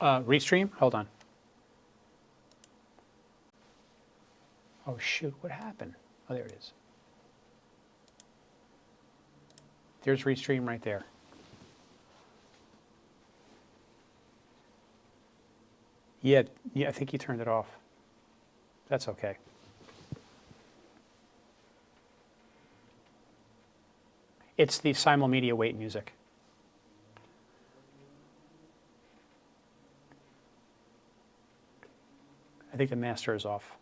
Restream? Hold on. Oh, shoot, what happened? Oh, there it is. There's Restream right there. Yeah, I think you turned it off. That's okay. It's the Simulmedia wait music. I think the master is off.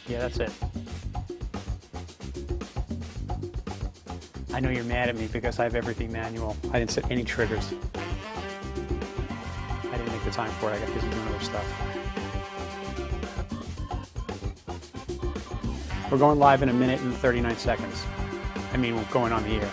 Yeah, that's it. I know you're mad at me because I have everything manual. I didn't set any triggers. I didn't make the time for it. I got busy doing other stuff. We're going live in 1 minute and 39 seconds. I mean, we're going on the air.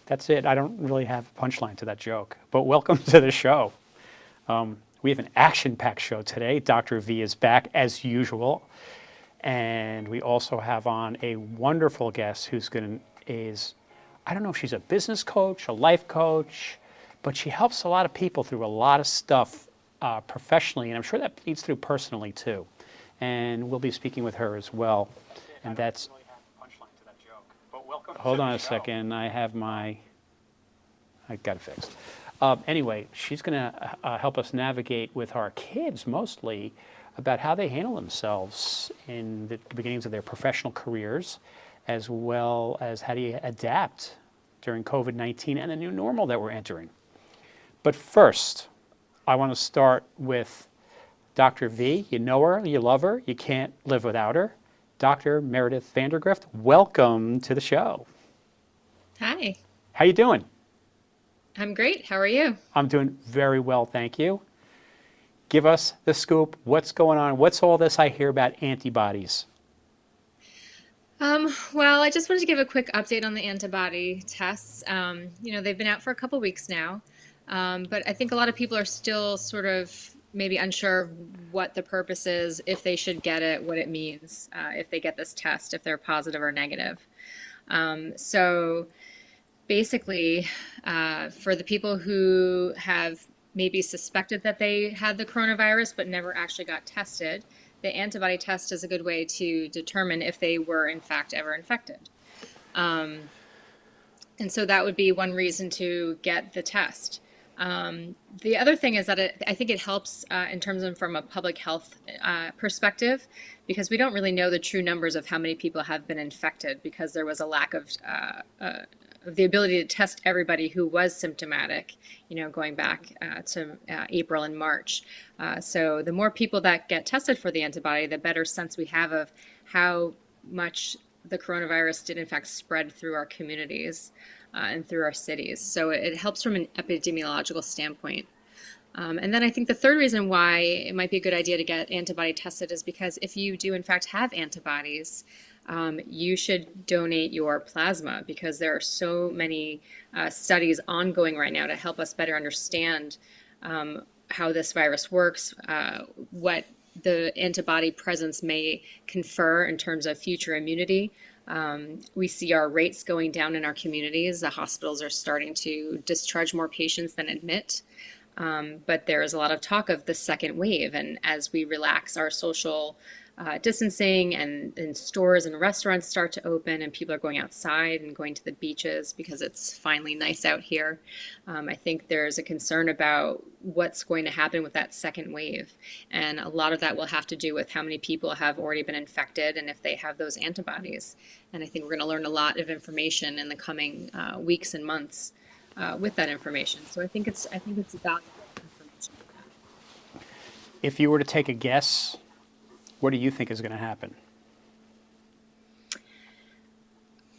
That's it. I don't really have a punchline to that joke, but welcome to the show. We have an action-packed show today. Dr. V is back as usual. And we also have on a wonderful guest who's I don't know if she's a business coach, a life coach, but she helps a lot of people through a lot of stuff professionally, and I'm sure that bleeds through personally too. And we'll be speaking with her as well. And that's... Hold on a second. I got it fixed. Anyway, she's going to help us navigate with our kids mostly about how they handle themselves in the beginnings of their professional careers, as well as how do you adapt during COVID-19 and the new normal that we're entering. But first, I want to start with Dr. V. You know her, you love her, you can't live without her. Dr. Meredith Vandergrift, welcome to the show. Hi. How you doing? I'm great. How are you? I'm doing very well, thank you. Give us the scoop. What's going on? What's all this I hear about antibodies? Well, I just wanted to give a quick update on the antibody tests. They've been out for a couple weeks now, but I think a lot of people are still sort of maybe unsure of what the purpose is, if they should get it, what it means, if they get this test, if they're positive or negative. So basically, for the people who have maybe suspected that they had the coronavirus but never actually got tested, the antibody test is a good way to determine if they were in fact ever infected. And so that would be one reason to get the test. The other thing is that I think it helps in terms of from a public health perspective, because we don't really know the true numbers of how many people have been infected because there was a lack of the ability to test everybody who was symptomatic, going back to April and March. So the more people that get tested for the antibody, the better sense we have of how much the coronavirus did in fact spread through our communities and through our cities. So it helps from an epidemiological standpoint. And then I think the third reason why it might be a good idea to get antibody tested is because if you do in fact have antibodies, you should donate your plasma, because there are so many studies ongoing right now to help us better understand how this virus works, what the antibody presence may confer in terms of future immunity. We see our rates going down in our communities. The hospitals are starting to discharge more patients than admit. But there is a lot of talk of the second wave. And as we relax our social distancing and stores and restaurants start to open and people are going outside and going to the beaches because it's finally nice out here, I think there's a concern about what's going to happen with that second wave. And a lot of that will have to do with how many people have already been infected and if they have those antibodies. And I think we're going to learn a lot of information in the coming weeks and months with that information. So I think it's valuable information. If you were to take a guess, what do you think is going to happen?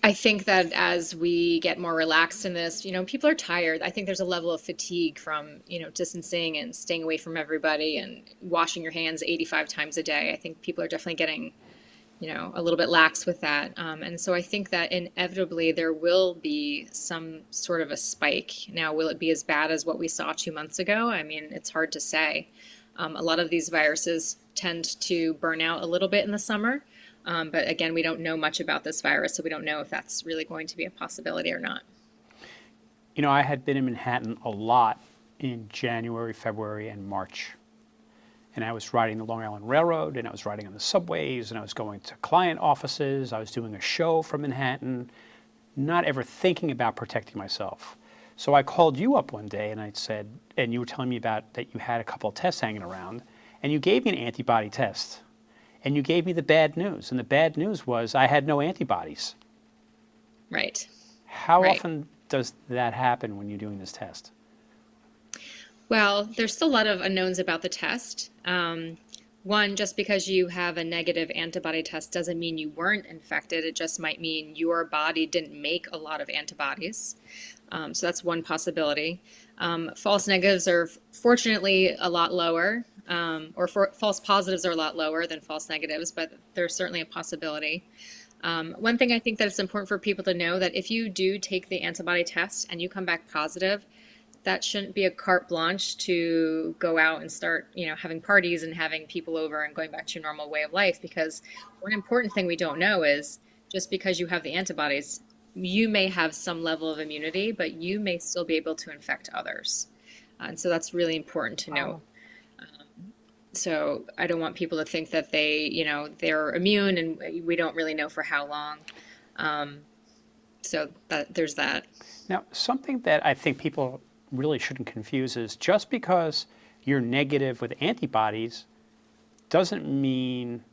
I think that as we get more relaxed in this, people are tired. I think there's a level of fatigue from, distancing and staying away from everybody and washing your hands 85 times a day. I think people are definitely getting, a little bit lax with that. And so I think that inevitably there will be some sort of a spike. Now, will it be as bad as what we saw 2 months ago? I mean, it's hard to say. A lot of these viruses tend to burn out a little bit in the summer. But again, we don't know much about this virus, so we don't know if that's really going to be a possibility or not. I had been in Manhattan a lot in January, February, and March. And I was riding the Long Island Railroad, and I was riding on the subways, and I was going to client offices. I was doing a show from Manhattan, not ever thinking about protecting myself. So I called you up one day, and I said, and you were telling me about that you had a couple of tests hanging around, and you gave me an antibody test. And you gave me the bad news. And the bad news was I had no antibodies. Right. How often does that happen when you're doing this test? Well, there's still a lot of unknowns about the test. One, just because you have a negative antibody test doesn't mean you weren't infected. It just might mean your body didn't make a lot of antibodies. So that's one possibility. False negatives are fortunately a lot lower. False positives are a lot lower than false negatives, but there's certainly a possibility. One thing I think that it's important for people to know that if you do take the antibody test and you come back positive, that shouldn't be a carte blanche to go out and start, having parties and having people over and going back to your normal way of life. Because one important thing we don't know is just because you have the antibodies, you may have some level of immunity, but you may still be able to infect others. And so that's really important to know. So I don't want people to think that they're immune and we don't really know for how long. So there's that. Now, something that I think people really shouldn't confuse is just because you're negative with antibodies doesn't mean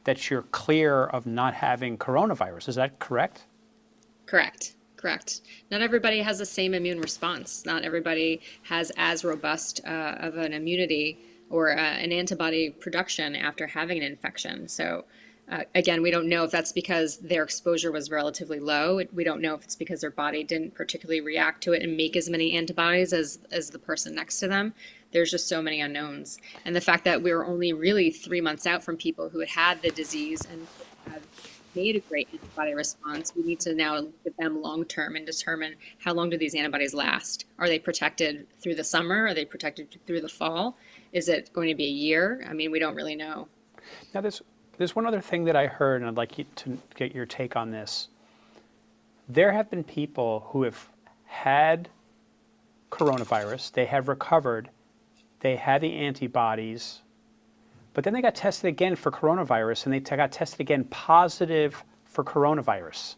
that you're clear of not having coronavirus. Is that correct? Correct. Not everybody has the same immune response. Not everybody has as robust of an immunity or an antibody production after having an infection. So again, we don't know if that's because their exposure was relatively low. We don't know if it's because their body didn't particularly react to it and make as many antibodies as the person next to them. There's just so many unknowns. And the fact that we were only really 3 months out from people who had the disease and have made a great antibody response, we need to now look at them long term and determine how long do these antibodies last? Are they protected through the summer? Are they protected through the fall? Is it going to be a year? I mean, we don't really know. Now, there's one other thing that I heard, and I'd like you to get your take on this. There have been people who have had coronavirus, they have recovered, they had the antibodies, but then they got tested again for coronavirus, and they got tested again positive for coronavirus.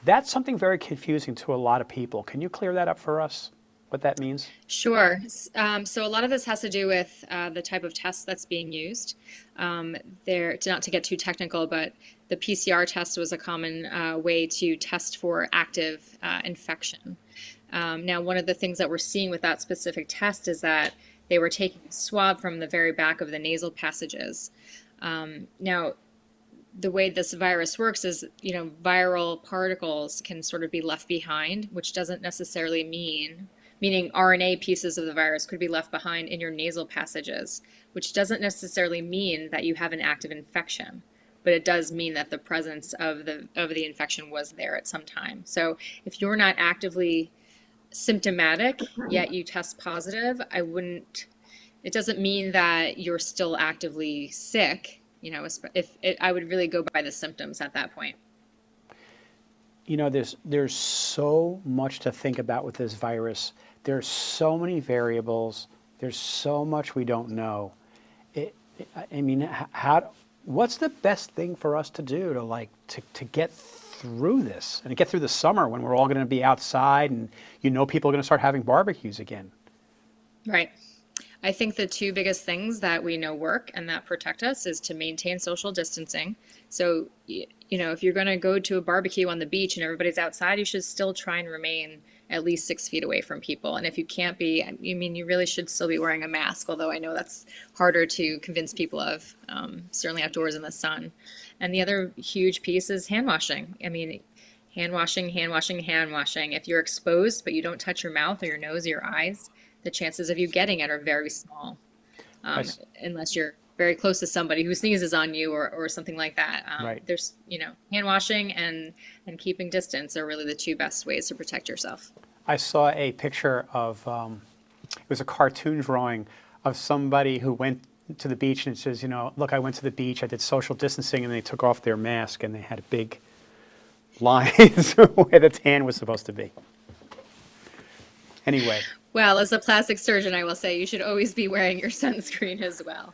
That's something very confusing to a lot of people. Can you clear that up for us? what that means? Sure. So a lot of this has to do with the type of test that's being used. Not to get too technical, but the PCR test was a common way to test for active infection. Now, one of the things that we're seeing with that specific test is that they were taking a swab from the very back of the nasal passages. Now, the way this virus works is, viral particles can sort of be left behind, which doesn't necessarily meaning RNA pieces of the virus could be left behind in your nasal passages, which doesn't necessarily mean that you have an active infection, but it does mean that the presence of the infection was there at some time. So if you're not actively symptomatic, yet you test positive, it doesn't mean that you're still actively sick. I would really go by the symptoms at that point. There's so much to think about with this virus. There's so many variables. There's so much we don't know. What's the best thing for us to do to get through this and to get through the summer when we're all going to be outside and people are going to start having barbecues again? Right. I think the two biggest things that we know work and that protect us is to maintain social distancing. So, if you're going to go to a barbecue on the beach and everybody's outside, you should still try and remain at least 6 feet away from people. And if you can't be, you really should still be wearing a mask, although I know that's harder to convince people of, certainly outdoors in the sun. And the other huge piece is hand washing. Hand washing, hand washing, hand washing. If you're exposed but you don't touch your mouth or your nose or your eyes, the chances of you getting it are very small, unless you're very close to somebody who sneezes on you or something like that. Right. There's, hand washing and keeping distance are really the two best ways to protect yourself. I saw a picture of, it was a cartoon drawing of somebody who went to the beach and it says, look, I went to the beach, I did social distancing, and they took off their mask and they had a big line where the tan was supposed to be. Anyway. Well, as a plastic surgeon, I will say you should always be wearing your sunscreen as well.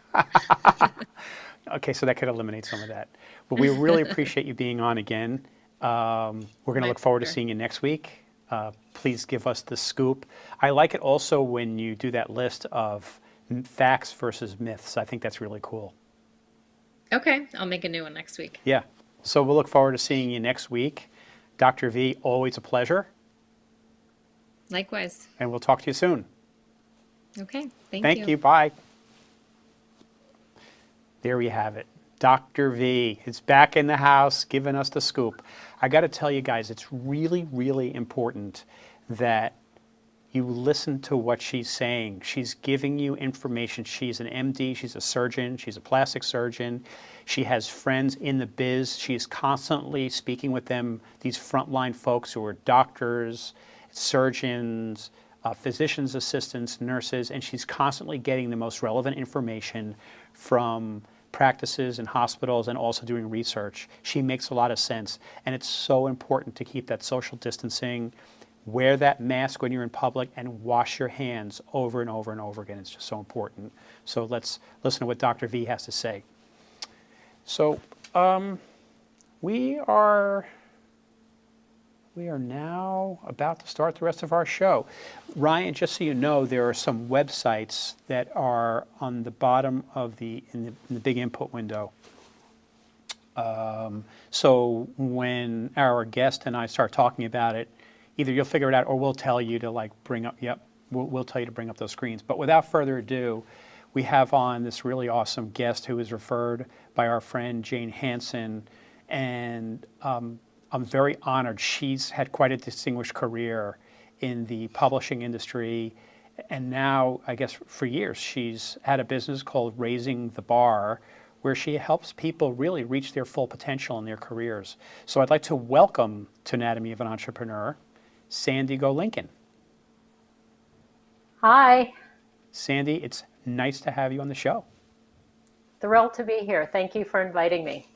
Okay, so that could eliminate some of that. But we really appreciate you being on again. We're going to look forward to seeing you next week. Please give us the scoop. I like it also when you do that list of facts versus myths. I think that's really cool. Okay, I'll make a new one next week. Yeah, so we'll look forward to seeing you next week. Dr. V, always a pleasure. Likewise. And we'll talk to you soon. Okay, Thank you. Bye. There we have it. Dr. V is back in the house giving us the scoop. I got to tell you guys, it's really, really important that you listen to what she's saying. She's giving you information. She's an MD, she's a surgeon, she's a plastic surgeon. She has friends in the biz. She's constantly speaking with them, these frontline folks who are doctors, surgeons, physician's assistants, nurses, and she's constantly getting the most relevant information from practices and hospitals and also doing research. She makes a lot of sense, and it's so important to keep that social distancing, wear that mask when you're in public, and wash your hands over and over and over again. It's just so important. So let's listen to what Dr. V has to say. So we are now about to start the rest of our show. Ryan, just so you know, there are some websites that are on the bottom of in the big input window. So when our guest and I start talking about it, either you'll figure it out or we'll tell you to bring up, we'll tell you to bring up those screens. But without further ado, we have on this really awesome guest who was referred by our friend Jane Hansen, and I'm very honored. She's had quite a distinguished career in the publishing industry, and now, I guess for years, she's had a business called Raising the Bar, where she helps people really reach their full potential in their careers. So I'd like to welcome to Anatomy of an Entrepreneur, Sandy Go Lincoln. Hi. Sandy, it's nice to have you on the show. Thrilled to be here. Thank you for inviting me.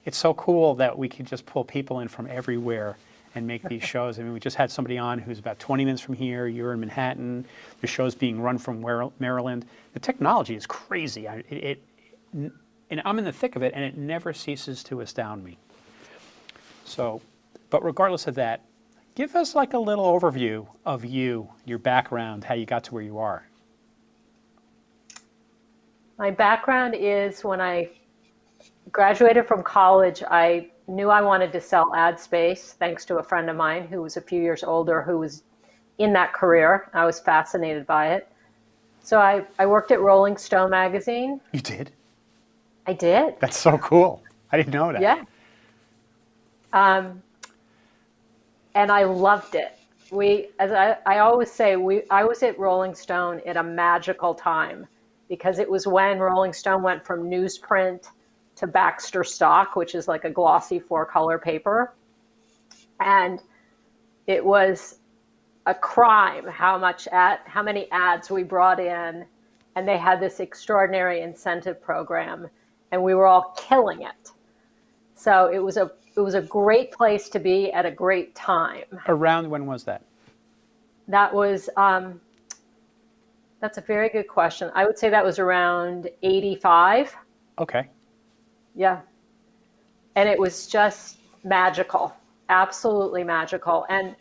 It's so cool that we can just pull people in from everywhere and make these shows. I mean, we just had somebody on who's about 20 minutes from here. You're in Manhattan. The show's being run from Maryland. The technology is crazy. And I'm in the thick of it, and it never ceases to astound me. So, but regardless of that, Give us like a little overview of you, your background, how you got to where you are. My background is when I graduated from college, I knew I wanted to sell ad space thanks to a friend of mine who was a few years older who was in that career. I was fascinated by it. So I worked at Rolling Stone magazine. You did? I did. That's so cool. I didn't know that. Yeah. And I loved it. As I always say, I was at Rolling Stone at a magical time because it was when Rolling Stone went from newsprint to Baxter stock, which is like a glossy 4-color paper. And it was a crime how many ads we brought in, and they had this extraordinary incentive program, and we were all killing it. So it was a great place to be at a great time. Around when was that? That was that's a very good question. I would say that was around 85. Okay. Yeah. And it was just magical, absolutely magical. And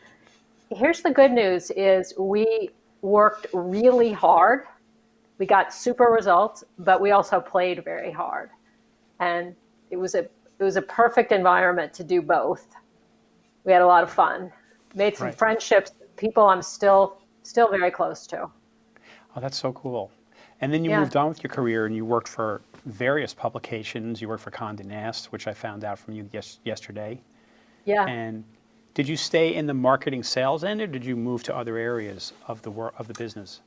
here's the good news is we worked really hard. We got super results, but we also played very hard. And it was a perfect environment to do both. We had a lot of fun. Made some friendships, people I'm still very close to. Oh, that's so cool. And then you moved on with your career and you worked for various publications. You worked for Condé Nast, which I found out from you yesterday. Yeah. And did you stay in the marketing sales end, or did you move to other areas of the business?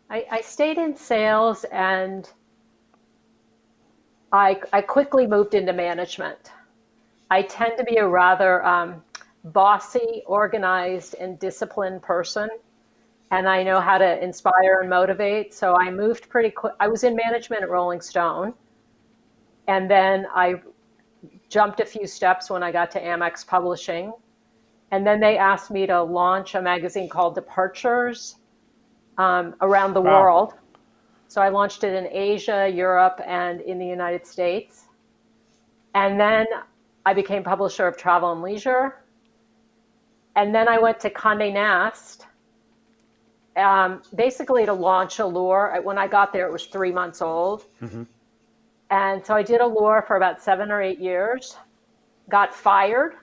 I stayed in sales, and I quickly moved into management. I tend to be a rather bossy, organized, and disciplined person, and I know how to inspire and motivate. So I moved pretty quick. I was in management at Rolling Stone, and then I jumped a few steps when I got to Amex Publishing. And then they asked me to launch a magazine called Departures around the world. So I launched it in Asia, Europe, and in the United States. And then I became publisher of Travel and Leisure. And then I went to Condé Nast, basically to launch Allure. When I got there, it was 3 months old. Mm-hmm. And so I did Allure for about 7 or 8 years, got fired,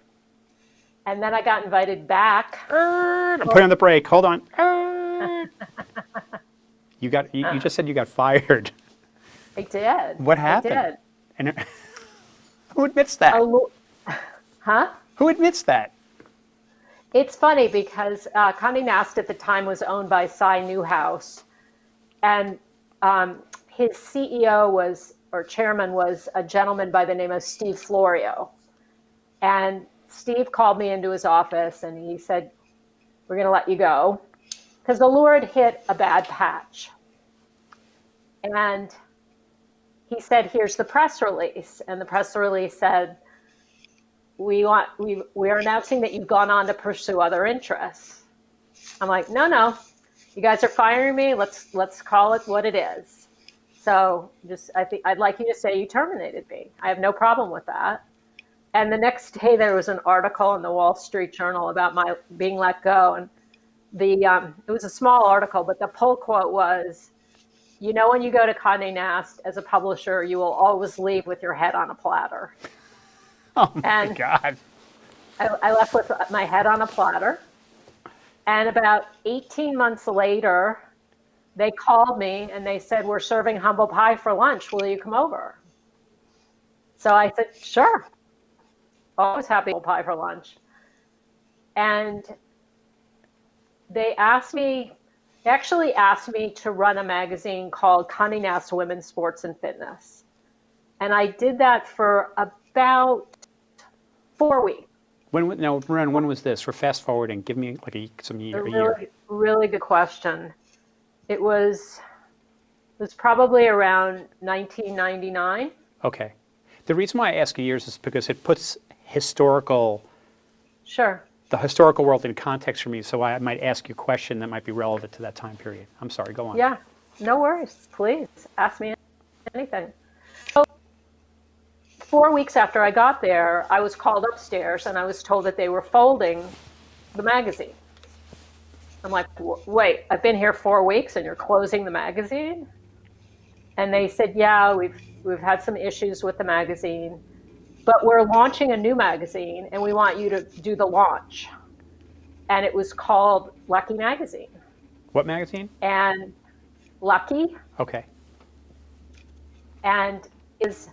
and then I got invited back. I'm putting on the brake. Hold on. You just said you got fired. I did. What happened? I did. And who admits that? Huh? Who admits that? It's funny because Condé Nast at the time was owned by Cy Newhouse, and his CEO chairman was a gentleman by the name of Steve Florio. And Steve called me into his office and he said, "We're going to let you go," because Allure had hit a bad patch. And he said, "Here's the press release." And the press release said, we are announcing that you've gone on to pursue other interests. I'm like, no, you guys are firing me. Let's call it what it is. So I'd like you to say you terminated me. I have no problem with that. And the next day there was an article in the Wall Street Journal about my being let go. And it was a small article, but the pull quote was, when you go to Condé Nast as a publisher, you will always leave with your head on a platter. Oh my God. I left with my head on a platter. And about 18 months later, they called me and they said, "We're serving humble pie for lunch. Will you come over?" So I said, "Sure. Always happy humble pie for lunch." And they actually asked me to run a magazine called Condé Nast Women's Sports and Fitness. And I did that for about 4 weeks. When was this? We're fast forwarding. Give me a year. Really good question. It was probably around 1999. Okay. The reason why I ask years is because it puts the historical world in context for me, so I might ask you a question that might be relevant to that time period. I'm sorry, go on. Yeah, no worries. Please ask me anything. So 4 weeks after I got there, I was called upstairs and I was told that they were folding the magazine. I'm like, wait, I've been here 4 weeks and you're closing the magazine? And they said, yeah, we've had some issues with the magazine, but we're launching a new magazine and we want you to do the launch. And it was called Lucky Magazine. What magazine? And Lucky. Okay. And is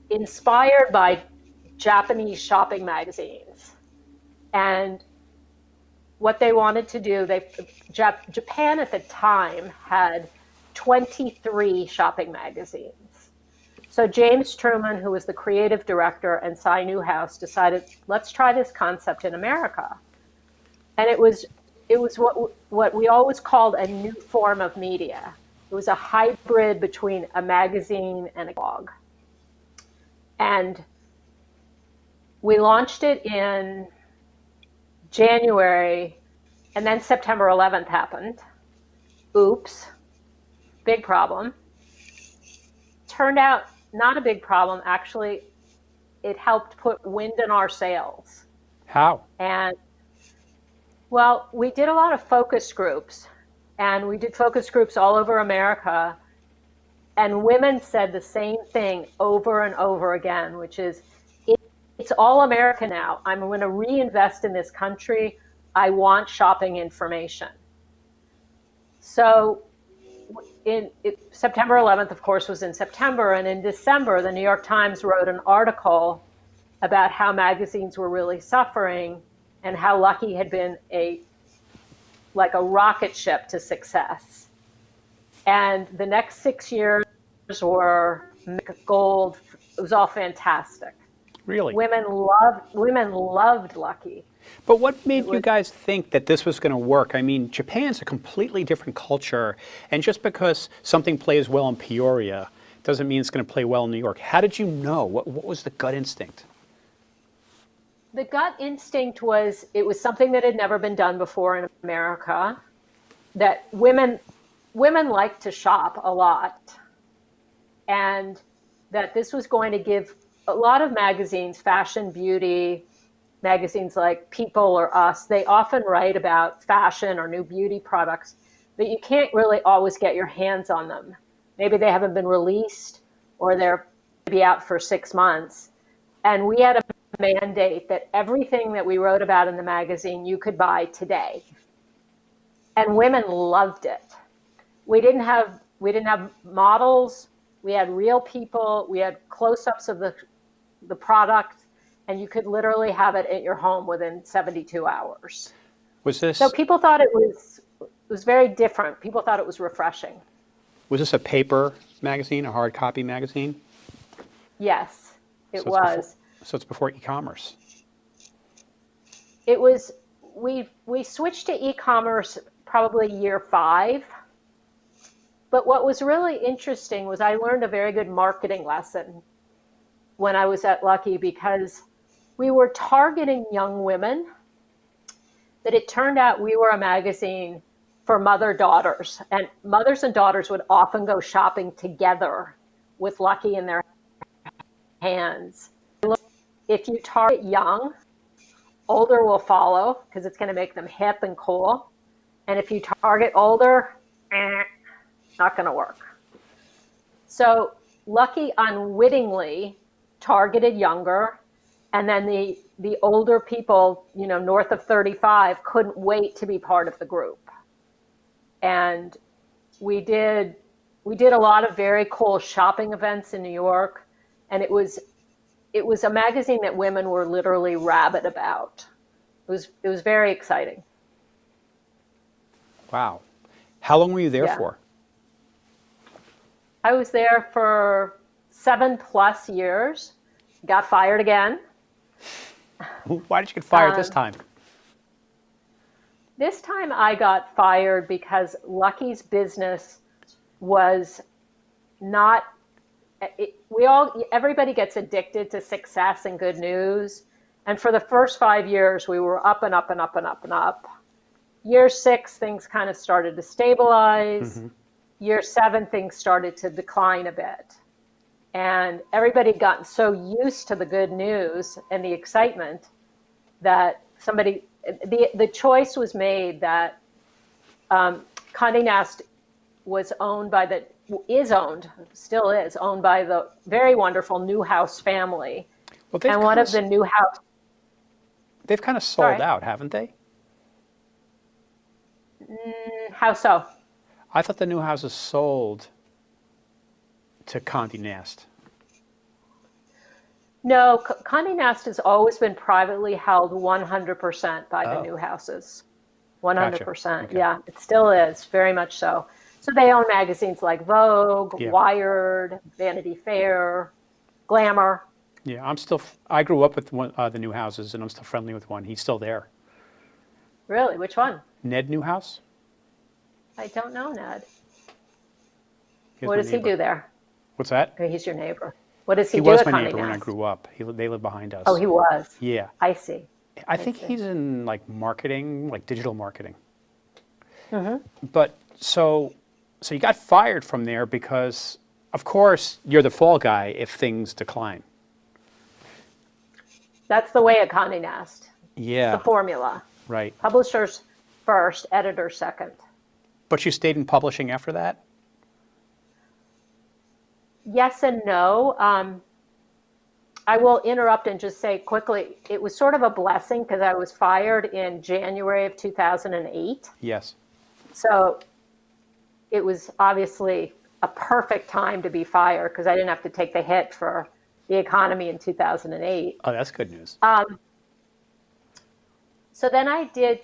inspired by Japanese shopping magazines. And what they wanted to do, Japan at the time had 23 shopping magazines. So James Truman, who was the creative director, and Cy Newhouse decided, let's try this concept in America. And it was what we always called a new form of media. It was a hybrid between a magazine and a blog. And we launched it in January, and then September 11th happened. Oops, big problem. Turned out not a big problem. Actually, it helped put wind in our sails. How? And well, we did a lot of focus groups, and we did focus groups all over America. And women said the same thing over and over again, which is, it's all America now. I'm going to reinvest in this country. I want shopping information. So September 11th, of course, was in September. And in December, the New York Times wrote an article about how magazines were really suffering and how Lucky had been like a rocket ship to success. And the next 6 years were gold. It was all fantastic. Really? Women loved Lucky. But what made you guys think that this was going to work? I mean, Japan's a completely different culture, and just because something plays well in Peoria doesn't mean it's going to play well in New York. How did you know? What was the gut instinct? The gut instinct was, it was something that had never been done before in America, that women like to shop a lot, and that this was going to give a lot of magazines, fashion, beauty, magazines like People or Us, they often write about fashion or new beauty products, but you can't really always get your hands on them. Maybe they haven't been released, or they're maybe out for 6 months. And we had a mandate that everything that we wrote about in the magazine you could buy today. And women loved it. We didn't have models. We had real people. We had close-ups of the product, and you could literally have it at your home within 72 hours. So people thought it was very different. People thought it was refreshing. Was this a paper magazine, a hard copy magazine? Yes, it was. So it's before e-commerce. It was. We switched to e-commerce probably year 5. But what was really interesting was I learned a very good marketing lesson when I was at Lucky, because we were targeting young women, that it turned out we were a magazine for mother-daughters, and mothers and daughters would often go shopping together with Lucky in their hands. If you target young, older will follow because it's going to make them hip and cool. And if you target older, not going to work. So Lucky unwittingly targeted younger, and then the older people, north of 35, couldn't wait to be part of the group. And we did a lot of very cool shopping events in New York, and it was a magazine that women were literally rabid about. It was very exciting. Wow. How long were you there for? I was there for 7+ years. Got fired again. Why did you get fired this time? This time I got fired because Lucky's business was not. Everybody gets addicted to success and good news. And for the first 5 years, we were up and up and up and up and up. Year 6, things kind of started to stabilize. Mm-hmm. Year 7, things started to decline a bit. And everybody got so used to the good news and the excitement that somebody, the choice was made that Condé Nast was owned by still is owned by the very wonderful Newhouse family. Well, And one of the Newhouse, they've kind of sold sorry, out, haven't they? how so? I thought the Newhouses sold to Condé Nast. No, Condé Nast has always been privately held 100% by the Newhouses. 100%. Gotcha. Okay. Yeah, it still is, very much so. So they own magazines like Vogue, Yeah. Wired, Vanity Fair, Glamour. Yeah, I grew up with the Newhouses, and I'm still friendly with one. He's still there. Really? Which one? Ned Newhouse? I don't know, Ned. He was What my does he neighbor. do there? What's that? Okay, he's your neighbor. What does he He do was at my Condé neighbor when I Nast? grew up. They live behind us. Oh, he was. Yeah. I see. I think see. he's in like marketing, like digital marketing. Mm-hmm. But so you got fired from there because, of course, you're the fall guy if things decline. That's the way at Condé Nast. Yeah. The formula. Right. Publishers first, editors second. But you stayed in publishing after that? Yes and no. I will interrupt and just say quickly, it was sort of a blessing because I was fired in January of 2008. Yes. So it was obviously a perfect time to be fired because I didn't have to take the hit for the economy in 2008. Oh, that's good news. So then I did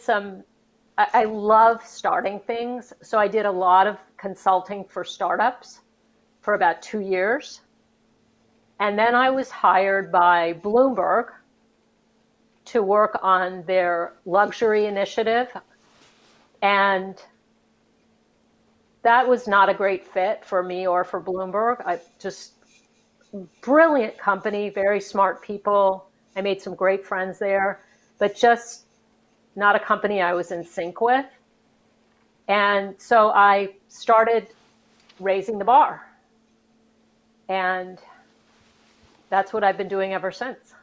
I love starting things. So I did a lot of consulting for startups for about 2 years. And then I was hired by Bloomberg to work on their luxury initiative. And that was not a great fit for me or for Bloomberg. Brilliant company, very smart people. I made some great friends there, but just not a company I was in sync with. And so I started raising the bar. And that's what I've been doing ever since.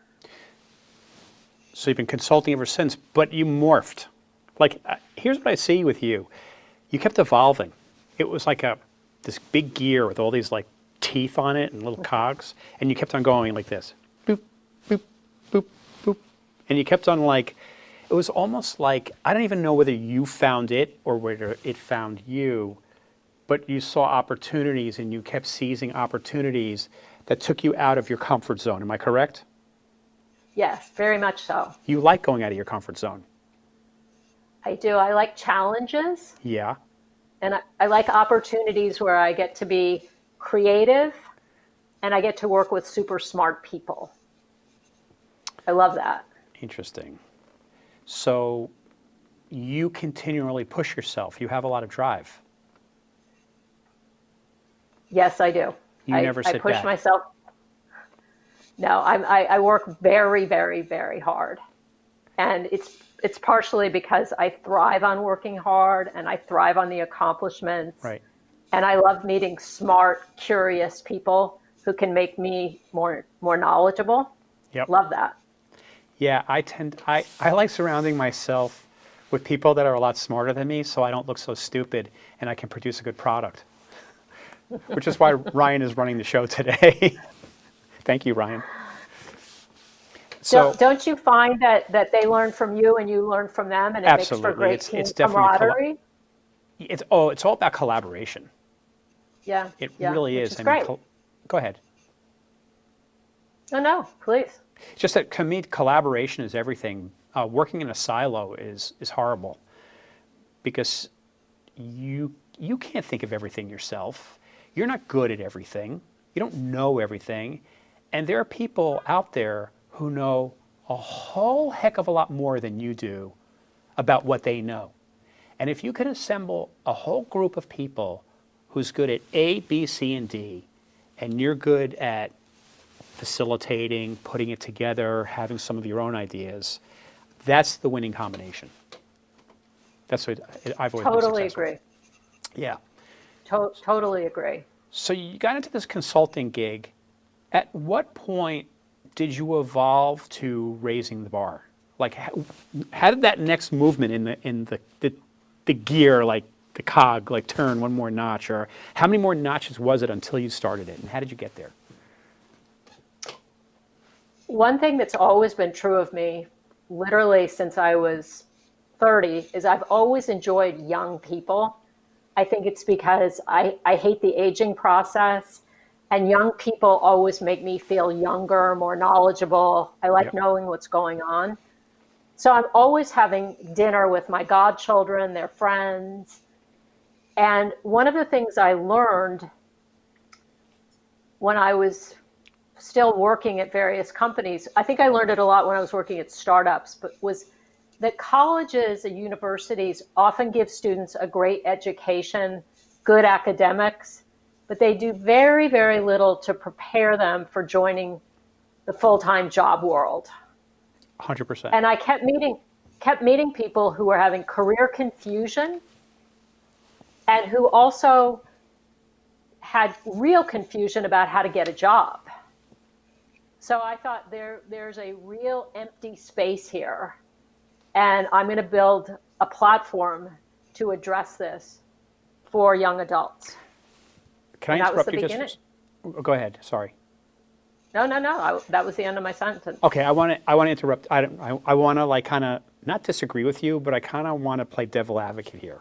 So you've been consulting ever since, but you morphed. Like, here's what I see with you. You kept evolving. It was like this big gear with all these like teeth on it and little cogs, and you kept on going like this. Boop, boop, boop, boop. And you kept on like, it was almost like, I don't even know whether you found it or whether it found you, but you saw opportunities and you kept seizing opportunities that took you out of your comfort zone. Am I correct? Yes, very much so. You like going out of your comfort zone. I do. I like challenges. Yeah. And I like opportunities where I get to be creative and I get to work with super smart people. I love that. Interesting. So you continually push yourself. You have a lot of drive. Yes, I do. You never sit I push back. myself. No, I work very, very, very hard. And it's partially because I thrive on working hard and I thrive on the accomplishments. Right. And I love meeting smart, curious people who can make me more knowledgeable. Yep. Love that. Yeah, I like surrounding myself with people that are a lot smarter than me so I don't look so stupid and I can produce a good product. Which is why Ryan is running the show today. Thank you, Ryan. So don't you find that they learn from you and you learn from them and it makes for great team camaraderie? It's all about collaboration. Yeah. It really is. Which is great. Go ahead. No, please. Just that to me, collaboration is everything. Working in a silo is horrible because you can't think of everything yourself. You're not good at everything. You don't know everything. And there are people out there who know a whole heck of a lot more than you do about what they know. And if you can assemble a whole group of people who's good at A, B, C, and D, and you're good at facilitating, putting it together, having some of your own ideas, that's the winning combination. That's what I've always been Totally successful. agree. Yeah. Totally agree. So you got into this consulting gig. At what point did you evolve to raising the bar? Like, how did that next movement in the gear, like the cog, like turn one more notch, or how many more notches was it until you started it, and how did you get there? One thing that's always been true of me, literally since I was 30, is I've always enjoyed young people. I think it's because I hate the aging process, and young people always make me feel younger, more knowledgeable. I like Yep. knowing what's going on. So I'm always having dinner with my godchildren, their friends. And one of the things I learned when I was still working at various companies, I think I learned it a lot when I was working at startups, but was that colleges and universities often give students a great education, good academics, but they do very, very little to prepare them for joining the full-time job world. 100%. And I kept meeting people who were having career confusion and who also had real confusion about how to get a job. So I thought there's a real empty space here, and I'm going to build a platform to address this for young adults. Can I that was interrupt the you beginning. just? Go ahead. Sorry. No. That was the end of my sentence. Okay, I want to interrupt. I want to like kind of not disagree with you, but I kind of want to play devil advocate here.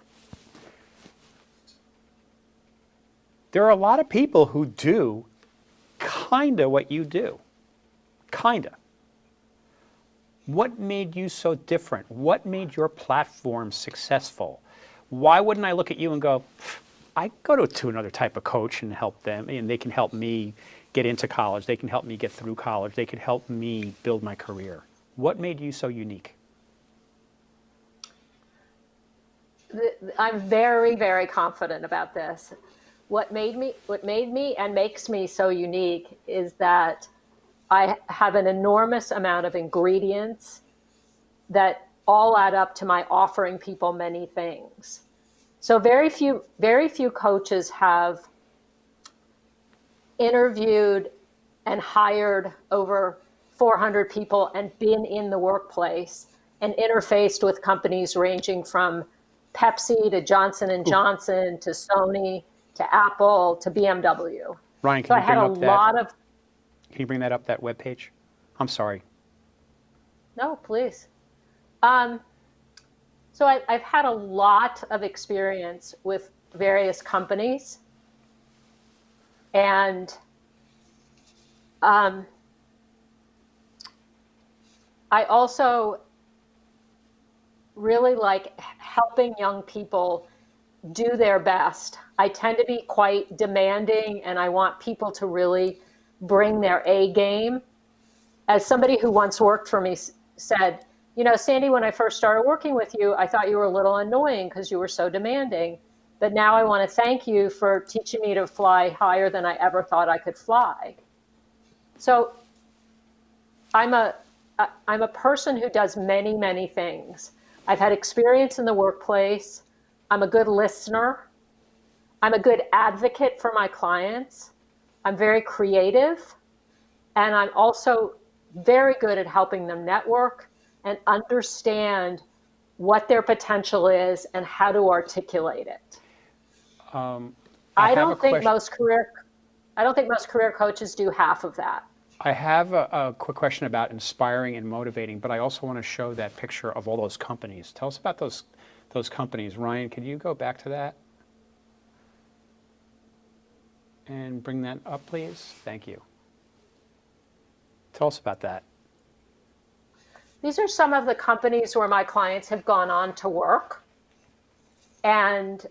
There are a lot of people who do kind of what you do. Kinda. What made you so different? What made your platform successful? Why wouldn't I look at you and go, I go to another type of coach and help them, and they can help me get into college. They can help me get through college. They can help me build my career. What made you so unique? I'm very, very confident about this. What made me and makes me so unique is that I have an enormous amount of ingredients that all add up to my offering people many things. So very few coaches have interviewed and hired over 400 people and been in the workplace and interfaced with companies ranging from Pepsi to Johnson & Johnson to Sony to Apple to BMW. Ryan, So can I you had bring a up that? lot of, Can you bring that up, that webpage? I'm sorry. no, please. So I've had a lot of experience with various companies, and I also really like helping young people do their best. I tend to be quite demanding, and I want people to really bring their A game. As somebody who once worked for me said, you know, Sandy, when I first started working with you, I thought you were a little annoying because you were so demanding. But now I want to thank you for teaching me to fly higher than I ever thought I could fly. So I'm a person who does many, many things. I've had experience in the workplace. I'm a good listener. I'm a good advocate for my clients. I'm very creative. And I'm also very good at helping them network and understand what their potential is and how to articulate it. I don't think most career coaches do half of that. I have a quick question about inspiring and motivating, but I also want to show that picture of all those companies. Tell us about those companies. Ryan, can you go back to that? And bring that up, please. Thank you. Tell us about that. These are some of the companies where my clients have gone on to work. And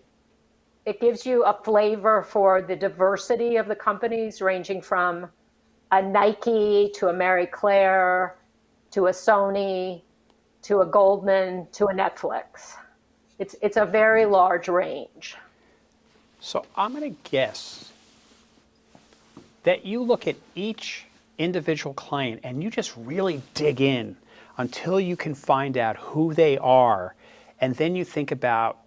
it gives you a flavor for the diversity of the companies, ranging from a Nike to a Marie Claire to a Sony to a Goldman to a Netflix. It's a very large range. So I'm going to guess that you look at each individual client and you just really dig in until you can find out who they are, and then you think about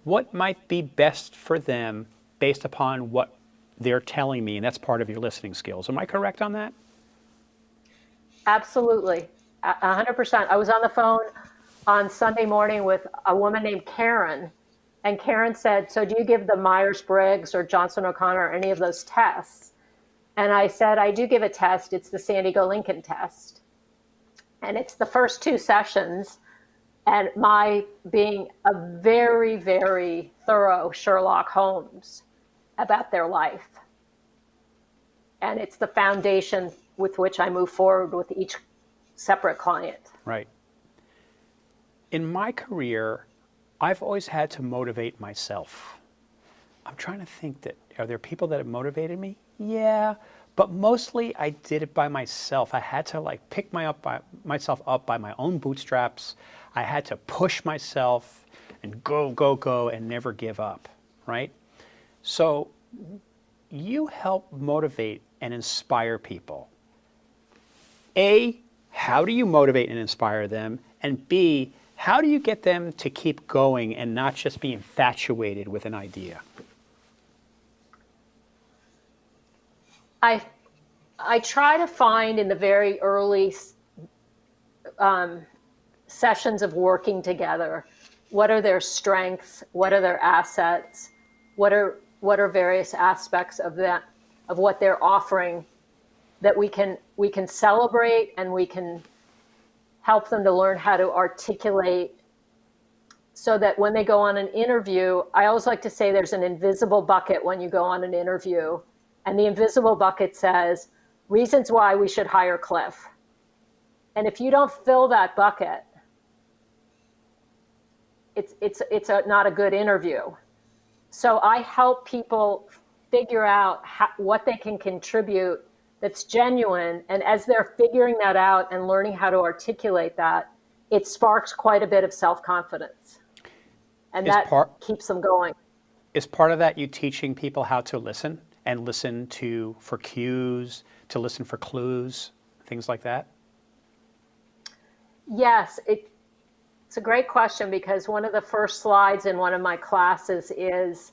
what might be best for them based upon what they're telling me, and that's part of your listening skills. Am I correct on that? Absolutely. 100%. I was on the phone on Sunday morning with a woman named Karen, and Karen said, "So do you give the Myers-Briggs or Johnson O'Connor or any of those tests?" And I said, "I do give a test. It's the San Diego Lincoln test. And it's the first 2 sessions, and my being a very, very thorough Sherlock Holmes about their life. And it's the foundation with which I move forward with each separate client." Right. In my career, I've always had to motivate myself. I'm trying to think are there people that have motivated me? Yeah, but mostly I did it by myself. I had to like pick myself up by my own bootstraps. I had to push myself and go, go, go and never give up, right? So you help motivate and inspire people. A, how do you motivate and inspire them? And B, how do you get them to keep going and not just be infatuated with an idea? I try to find in the very early sessions of working together, what are their strengths, what are their assets, what are various aspects of that, of what they're offering, that we can celebrate, and we can help them to learn how to articulate, so that when they go on an interview, I always like to say there's an invisible bucket when you go on an interview, and the invisible bucket says reasons why we should hire Cliff. And if you don't fill that bucket, it's not a good interview. So I help people figure out what they can contribute that's genuine. And as they're figuring that out and learning how to articulate that, it sparks quite a bit of self-confidence. And keeps them going. Is part of that you teaching people how to listen and listen for cues, to listen for clues, things like that? Yes, it's a great question, because one of the first slides in one of my classes is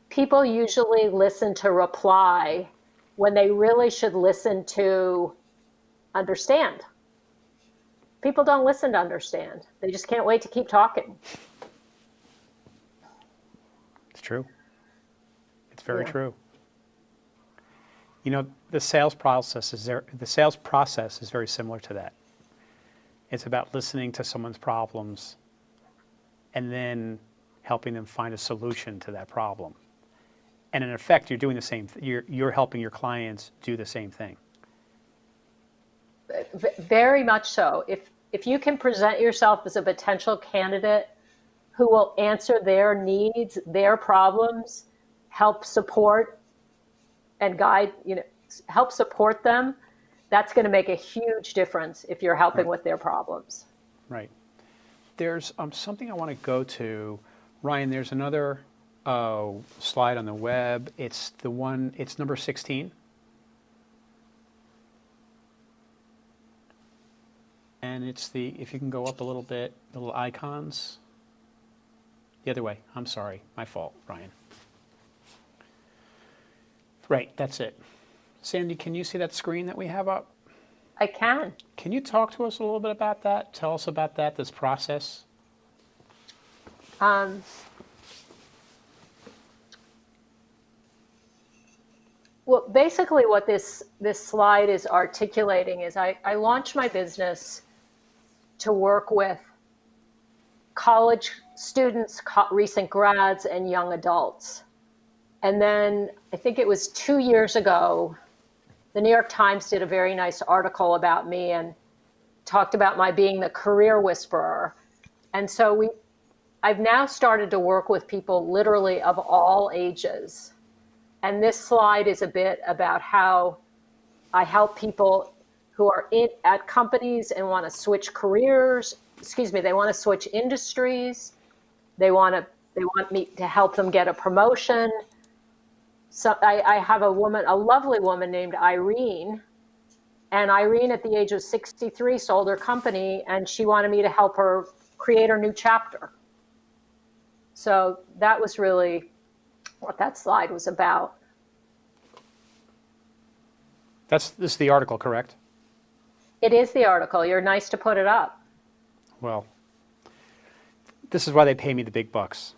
people usually listen to reply when they really should listen to understand. People don't listen to understand. They just can't wait to keep talking. It's true. It's very true. You know, the sales process is very similar to that. It's about listening to someone's problems and then helping them find a solution to that problem. And in effect, you're doing the same. You're helping your clients do the same thing. Very much so. If you can present yourself as a potential candidate who will answer their needs, their problems, help support and guide, help support them, that's going to make a huge difference if you're helping with their problems. Right. There's something I want to go to. Ryan, there's another slide on the web. It's number 16. And it's if you can go up a little bit, the little icons. The other way. I'm sorry. My fault, Ryan. Right, that's it. Sandy, can you see that screen that we have up? I can. Can you talk to us a little bit about that? Tell us about this process. Well, basically what this slide is articulating is I launched my business to work with college students, recent grads, and young adults. And then I think it was 2 years ago, the New York Times did a very nice article about me and talked about my being the career whisperer. And so I've now started to work with people literally of all ages. And this slide is a bit about how I help people who are at companies and want to switch careers. They want to switch industries. They want me to help them get a promotion. So I have a lovely woman named Irene, and Irene at the age of 63 sold her company, and she wanted me to help her create her new chapter. So that was really what that slide was about. This is the article, correct? It is the article. You're nice to put it up. Well, this is why they pay me the big bucks.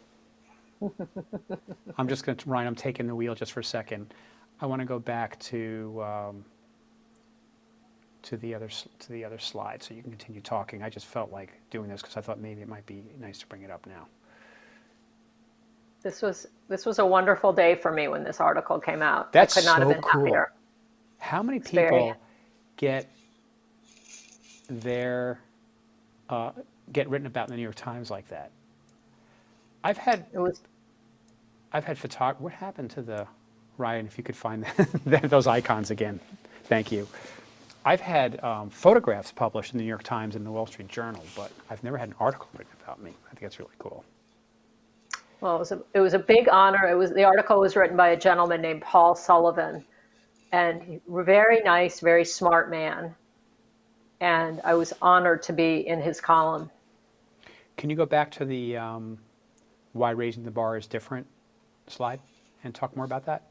I'm just going to, Ryan, I'm taking the wheel just for a second. I want to go back to the other slide so you can continue talking. I just felt like doing this because I thought maybe it might be nice to bring it up now. This was a wonderful day for me when this article came out. That's I could not so have been cool. happier. How many It's people get written about in the New York Times like that? I've had what happened to the, Ryan, if you could find those icons again. Thank you. I've had photographs published in the New York Times and the Wall Street Journal, but I've never had an article written about me. I think that's really cool. Well, it was a big honor. The article was written by a gentleman named Paul Sullivan, and very nice, very smart man. And I was honored to be in his column. Can you go back to the why raising the bar is different slide and talk more about that?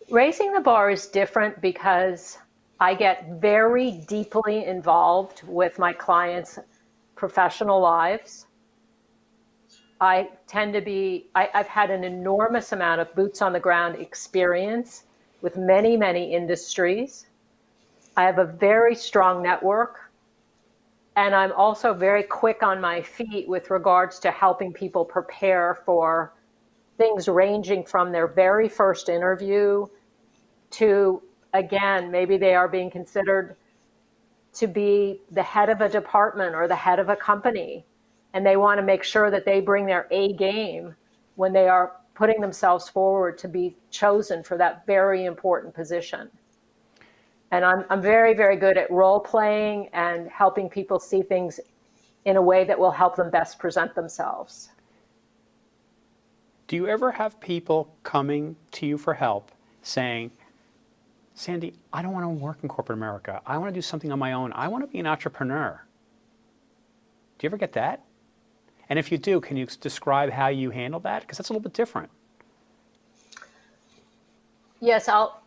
Raising the bar is different because I get very deeply involved with my clients' professional lives. I tend to be, I've had an enormous amount of boots on the ground experience with many, many industries. I have a very strong network, and I'm also very quick on my feet with regards to helping people prepare for things ranging from their very first interview to, again, maybe they are being considered to be the head of a department or the head of a company, and they want to make sure that they bring their A game when they are putting themselves forward to be chosen for that very important position. And I'm very, very good at role playing and helping people see things in a way that will help them best present themselves. Do you ever have people coming to you for help saying, Sandy, I don't want to work in corporate America. I want to do something on my own. I want to be an entrepreneur. Do you ever get that? And if you do, can you describe how you handle that? Because that's a little bit different. Yes, I'll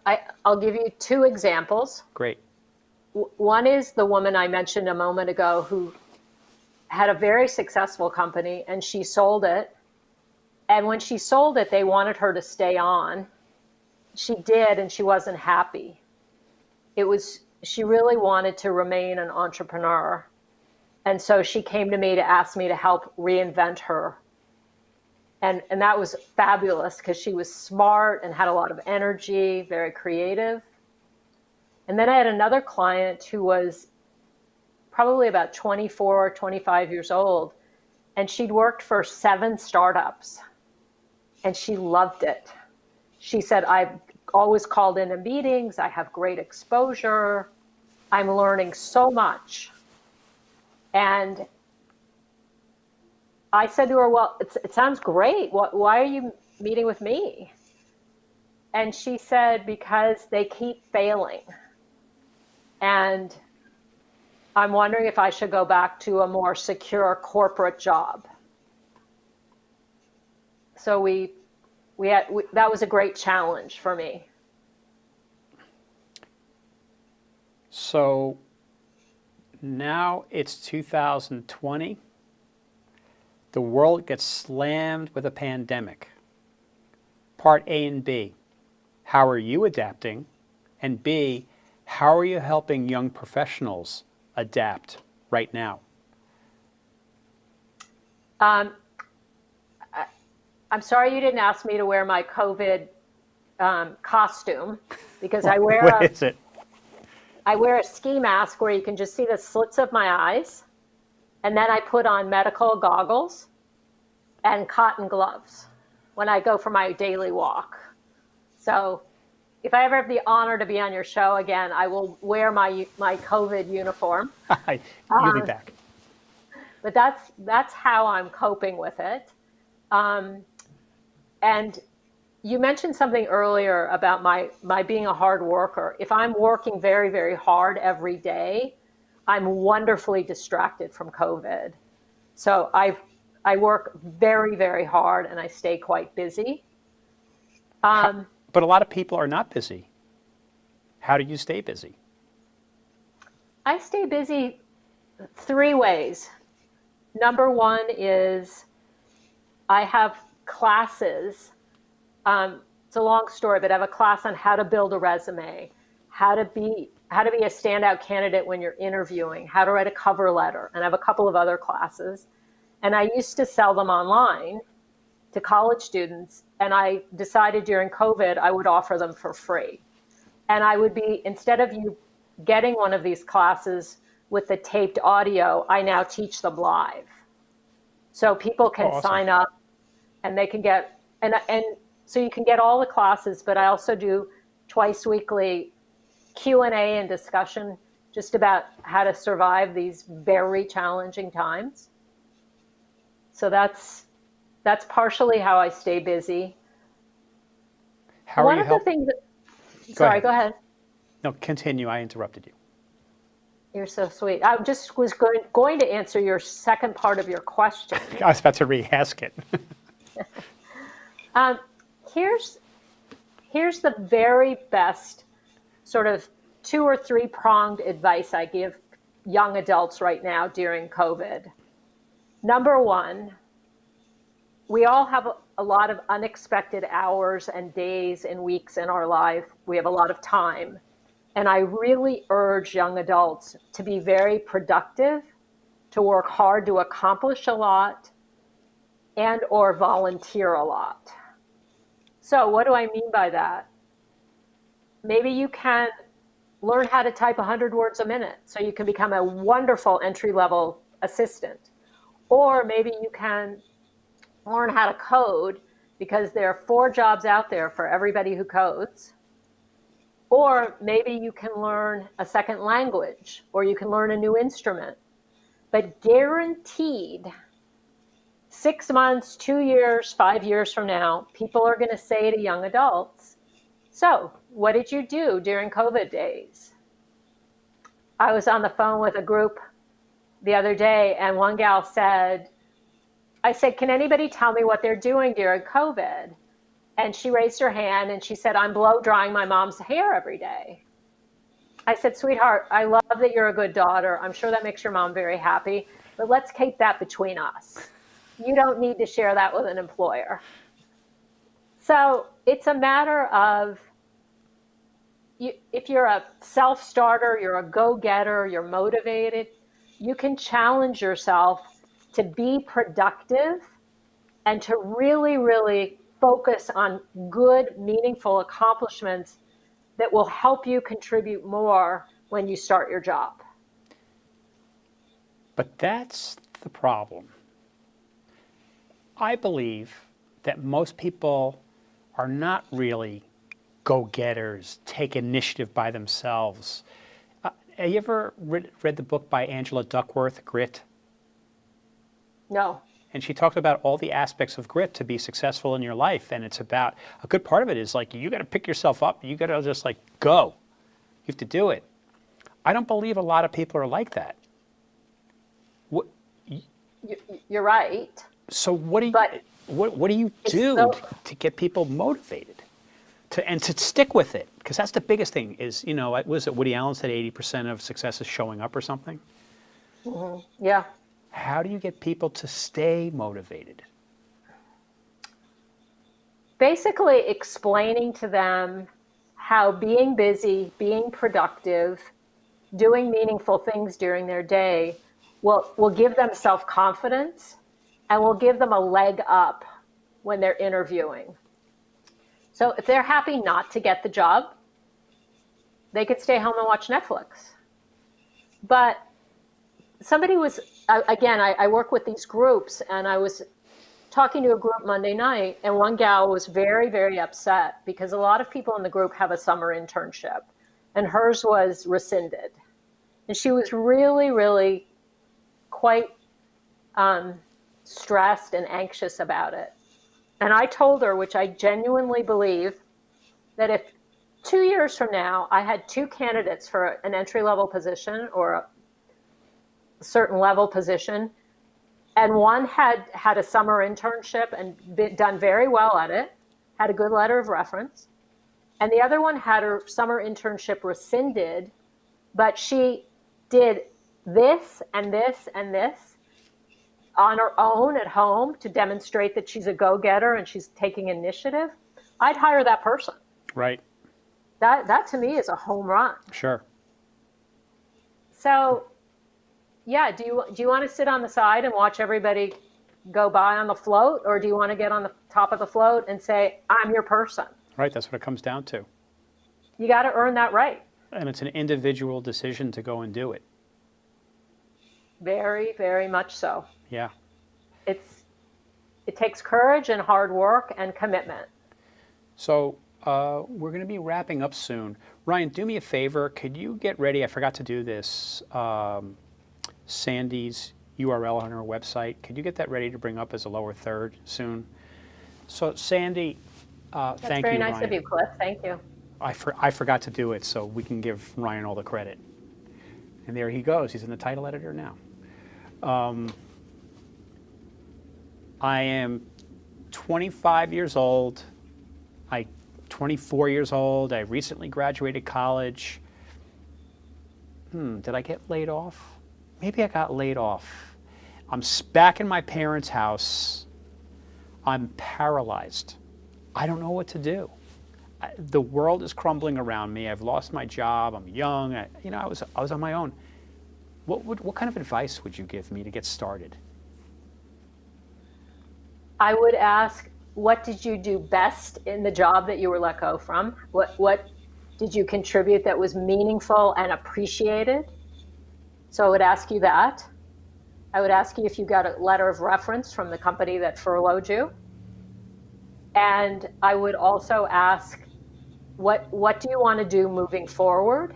give you two examples. Great. One is the woman I mentioned a moment ago who had a very successful company and she sold it. And when she sold it, they wanted her to stay on. She did, and she wasn't happy. She really wanted to remain an entrepreneur. And so she came to me to ask me to help reinvent her. And that was fabulous because she was smart and had a lot of energy, very creative. And then I had another client who was probably about 24 or 25 years old, and she'd worked for 7 startups, and she loved it. She said, I've always called into meetings. I have great exposure. I'm learning so much. And I said to her, well, it sounds great. Why are you meeting with me? And she said, because they keep failing. And I'm wondering if I should go back to a more secure corporate job. So that was a great challenge for me. So now it's 2020. The world gets slammed with a pandemic. Part A and B, how are you adapting? And B, how are you helping young professionals adapt right now? I'm sorry you didn't ask me to wear my COVID costume because I wear What is it? I wear a ski mask where you can just see the slits of my eyes. And then I put on medical goggles and cotton gloves when I go for my daily walk. So if I ever have the honor to be on your show again, I will wear my COVID uniform. You'll be back. But that's how I'm coping with it. And you mentioned something earlier about my being a hard worker. If I'm working very, very hard every day, I'm wonderfully distracted from COVID. So I work very, very hard and I stay quite busy. But a lot of people are not busy. How do you stay busy? I stay busy three ways. Number one is I have classes. It's a long story, but I have a class on how to build a resume, how to be a standout candidate when you're interviewing, how to write a cover letter, and I have a couple of other classes. And I used to sell them online to college students, and I decided during COVID I would offer them for free. And I would be, instead of you getting one of these classes with the taped audio, I now teach them live. So people can Awesome. sign up and they can get, and so you can get all the classes, but I also do twice weekly Q&A and discussion just about how to survive these very challenging times. So that's partially how I stay busy. How are One you of the helping? things that, sorry, go ahead. No, continue. I interrupted you. You're so sweet. I just was going to answer your second part of your question. I was about to re-ask it. Here's the very best sort of 2 or 3 pronged advice I give young adults right now during COVID. Number one, we all have a lot of unexpected hours and days and weeks in our life. We have a lot of time. And I really urge young adults to be very productive, to work hard to accomplish a lot, and or volunteer a lot. So what do I mean by that? Maybe you can learn how to type 100 words a minute so you can become a wonderful entry-level assistant. Or maybe you can learn how to code because there are 4 jobs out there for everybody who codes. Or maybe you can learn a second language, or you can learn a new instrument. But guaranteed, 6 months, 2 years, 5 years from now, people are going to say to young adults, so what did you do during COVID days? I was on the phone with a group the other day, and one gal said, I said, can anybody tell me what they're doing during COVID? And she raised her hand and she said, I'm blow drying my mom's hair every day. I said, sweetheart, I love that you're a good daughter. I'm sure that makes your mom very happy, but let's keep that between us. You don't need to share that with an employer. So it's a matter of, if you're a self-starter, you're a go-getter, you're motivated, you can challenge yourself to be productive and to really, really focus on good, meaningful accomplishments that will help you contribute more when you start your job. But that's the problem. I believe that most people are not really go-getters, take initiative by themselves. Have you ever read the book by Angela Duckworth, Grit? No. And she talked about all the aspects of grit to be successful in your life. And it's about, a good part of it is like, you got to pick yourself up. You got to just like go. You have to do it. I don't believe a lot of people are like that. You're right. So what do you do to get people motivated and to stick with it? Because that's the biggest thing is, was it Woody Allen said 80% of success is showing up or something? Mm-hmm. Yeah. How do you get people to stay motivated? Basically explaining to them how being busy, being productive, doing meaningful things during their day will give them self-confidence and will give them a leg up when they're interviewing. So if they're happy not to get the job, they could stay home and watch Netflix. But somebody was, again, I work with these groups, and I was talking to a group Monday night, and one gal was very, very upset because a lot of people in the group have a summer internship, and hers was rescinded. And she was really, really quite stressed and anxious about it. And I told her, which I genuinely believe, that if 2 years from now I had 2 candidates for an entry-level position or a certain level position, and one had a summer internship and done very well at it, had a good letter of reference, and the other one had her summer internship rescinded, but she did this and this and this on her own at home to demonstrate that she's a go-getter and she's taking initiative, I'd hire that person. Right. That to me is a home run. Sure. So, yeah, do you want to sit on the side and watch everybody go by on the float, or do you want to get on the top of the float and say, I'm your person? Right. That's what it comes down to. You got to earn that right. And it's an individual decision to go and do it. Very, very much so. Yeah. It takes courage and hard work and commitment. So we're going to be wrapping up soon. Ryan, do me a favor. Could you get ready? I forgot to do this. Sandy's URL on her website. Could you get that ready to bring up as a lower third soon? So Sandy, That's thank very you, nice Ryan. of you, Cliff. Thank you. I forgot to do it, so we can give Ryan all the credit. And there he goes. He's in the title editor now. I am 25 years old. 24 years old. I recently graduated college. Did I get laid off? Maybe I got laid off. I'm back in my parents' house. I'm paralyzed. I don't know what to do. The world is crumbling around me. I've lost my job. I'm young. I was on my own. What kind of advice would you give me to get started? I would ask, what did you do best in the job that you were let go from? What did you contribute that was meaningful and appreciated? So I would ask you that. I would ask you if you got a letter of reference from the company that furloughed you. And I would also ask, what do you want to do moving forward?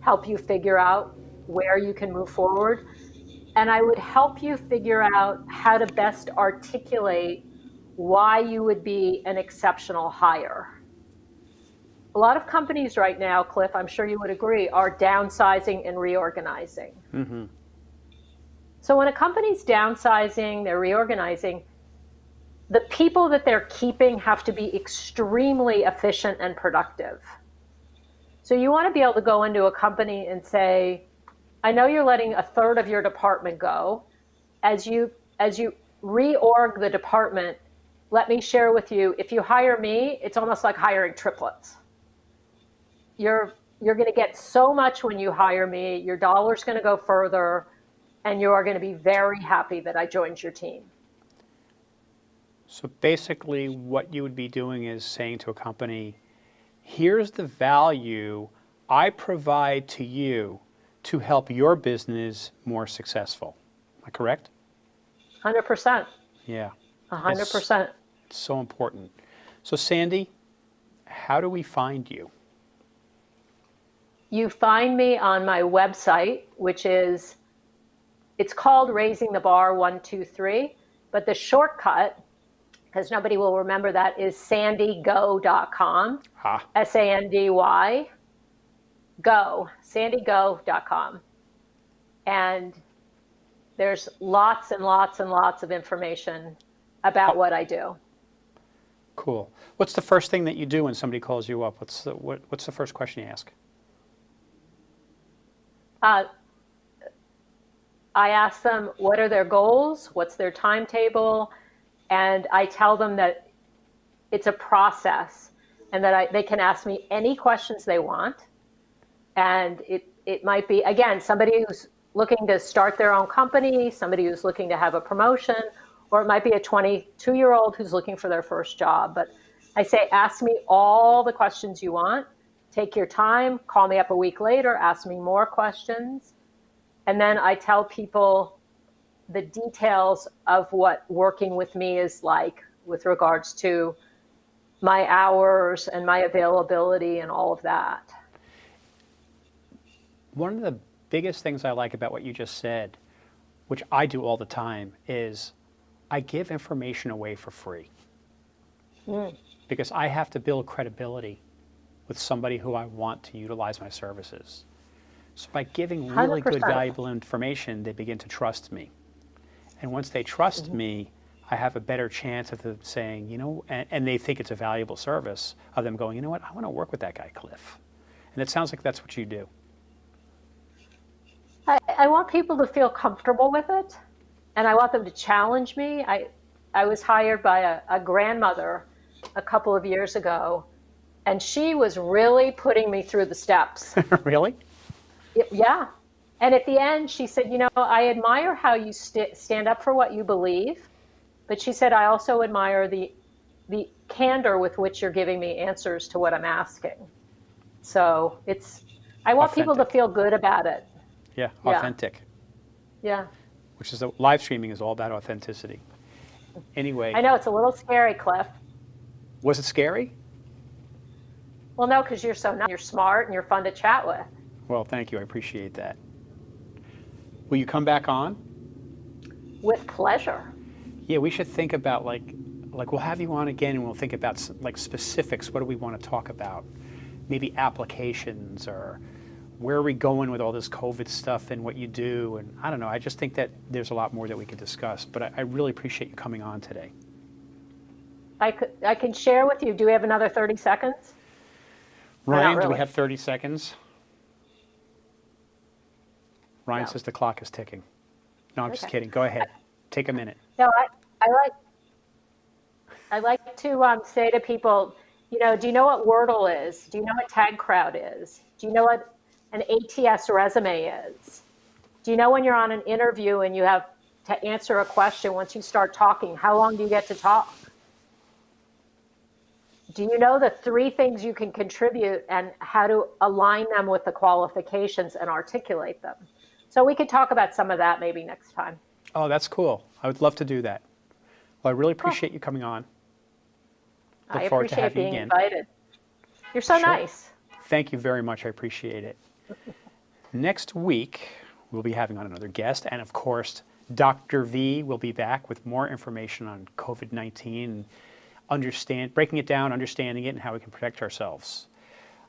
Help you figure out where you can move forward. And I would help you figure out how to best articulate why you would be an exceptional hire. A lot of companies right now, Cliff, I'm sure you would agree, are downsizing and reorganizing. Mm-hmm. So when a company's downsizing, they're reorganizing, the people that they're keeping have to be extremely efficient and productive. So you want to be able to go into a company and say, I know you're letting a third of your department go. As you reorg the department, let me share with you, if you hire me, it's almost like hiring triplets. You're going to get so much when you hire me, your dollar's going to go further, and you are going to be very happy that I joined your team. So basically what you would be doing is saying to a company, here's the value I provide to you to help your business more successful. Am I correct? 100%. Yeah. 100%. It's so important. So Sandy, how do we find you? You find me on my website, which is, it's called Raising the Bar 123, but the shortcut, because nobody will remember that, is sandygo.com. S-A-N-D-Y, go, sandygo.com. And there's lots and lots and lots of information about what I do. Cool. What's the first thing that you do when somebody calls you up? What's the first question you ask? I ask them what are their goals, what's their timetable, and I tell them that it's a process and that they can ask me any questions they want. And it might be, again, somebody who's looking to start their own company, somebody who's looking to have a promotion, or it might be a 22-year-old who's looking for their first job. But I say, ask me all the questions you want. Take your time, call me up a week later, ask me more questions. And then I tell people the details of what working with me is like with regards to my hours and my availability and all of that. One of the biggest things I like about what you just said, which I do all the time, is I give information away for free. Because I have to build credibility with somebody who I want to utilize my services. So by giving really 100%. good, valuable information, they begin to trust me. And once they trust me, I have a better chance of them saying, you know, and they think it's a valuable service, of them going, you know what, I want to work with that guy, Cliff. And it sounds like that's what you do. I want people to feel comfortable with it, and I want them to challenge me. I was hired by a grandmother a couple of years ago, and she was really putting me through the steps. Really? Yeah. And at the end, she said, I admire how you stand up for what you believe, but she said, I also admire the candor with which you're giving me answers to what I'm asking. So I want people to Authentic. feel good about it. Yeah, Yeah. authentic. Yeah. Which is live streaming is all about authenticity. Anyway, I know it's a little scary, Cliff. was it scary? Well, no, because you're so nice, you're smart, and you're fun to chat with. Well, thank you. I appreciate that. Will you come back on? With pleasure. Yeah, we should think about like we'll have you on again, and we'll think about like specifics. What do we want to talk about? Maybe applications, or where are we going with all this COVID stuff and what you do? And I don't know. I just think that there's a lot more that we could discuss. But I really appreciate you coming on today. I can share with you. Do we have another 30 seconds? Ryan, really. do we have 30 seconds? Ryan No. says the clock is ticking. No, I'm just Okay. kidding. Go ahead. Take a minute. No, I like to say to people, do you know what Wordle is? Do you know what Tag Crowd is? Do you know what an ATS resume is? Do you know when you're on an interview and you have to answer a question, once you start talking, how long do you get to talk? Do you know the 3 things you can contribute and how to align them with the qualifications and articulate them? So we could talk about some of that maybe next time. Oh, that's cool. I would love to do that. Well, I really appreciate you coming on. I forward to appreciate having you being again. invited. You're so Sure. nice. Thank you very much. I appreciate it. Next week, we'll be having on another guest. And of course, Dr. V will be back with more information on COVID-19, breaking it down, understanding it, and how we can protect ourselves.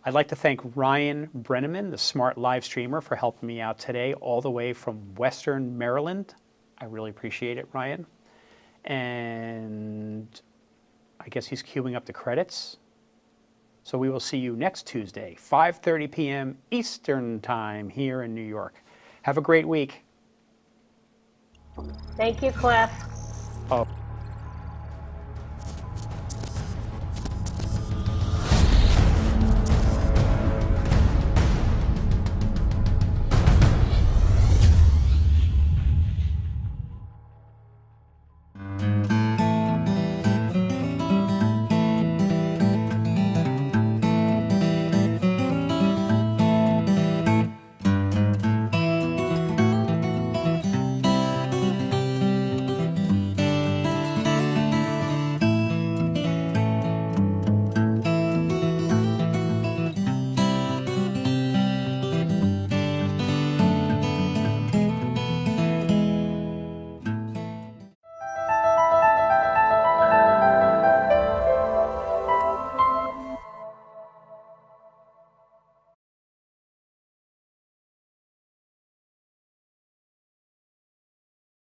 I'd like to thank Ryan Brenneman, the smart live streamer, for helping me out today, all the way from Western Maryland. I really appreciate it, Ryan. And I guess he's queuing up the credits. So we will see you next Tuesday, 5:30 p.m. Eastern Time here in New York. Have a great week. Thank you, Cliff. Oh.